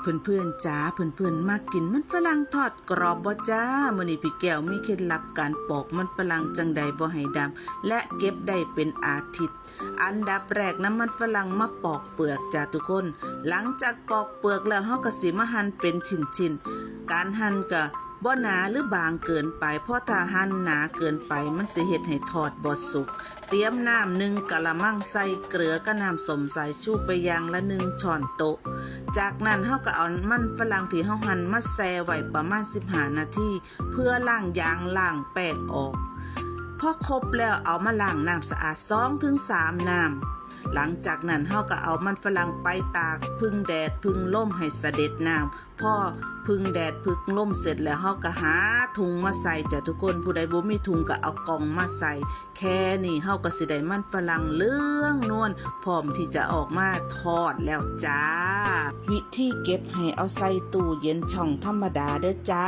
เพื่อนๆจ้าเพื่อนๆมากินมันฝรั่งทอดกรอบบ่จ้ามื้อนี้พี่แก้วมีเคล็ดลับการปอกมันฝรั่งจังใดบ่ให้ดำและเก็บได้เป็นอาทิตย์อันดับแรกนำมันฝรั่งมาปอกเปลือกจ้าทุกคนหลังจากปอกเปลือกแล้วเฮาก็สิมาหั่นเป็นชิ้นๆการหั่นก็บ่หนาหรือบางเกินไปเพราะถ้าหั่นหนาเกินไปมันสิเฮ็ดให้ทอดบ่สุกเตรียมน้ำ1กะละมังใส่เกลือกับน้ำส้มสายชูไปอย่างละ1ช้อนโต๊ะจากนั้นเฮาก็เอามันฝรั่งที่เฮาหั่นมาแช่ไว้ประมาณ15นาทีเพื่อล้างยางล้างแป้งออกพอครบแล้วเอามาล้างน้ำสะอาด 2-3 น้ำหลังจากนั้นเฮาก็เอามันฝรั่งไปตากพึ่งแดดพึ่งลมให้เสด็จน้ำพอพึ่งแดดพึ่งลมเสร็จแล้วเฮาก็หาถุงมาใส่จ้ะทุกคนผู้ใดบ่มีถุงก็เอากล่องมาใส่แค่นี้เฮาก็สิได้มันฝรั่งเหลืองนวลพร้อมที่จะออกมาทอดแล้วจ้าวิธีเก็บให้เอาใส่ตู้เย็นช่องธรรมดาเด้อจ้า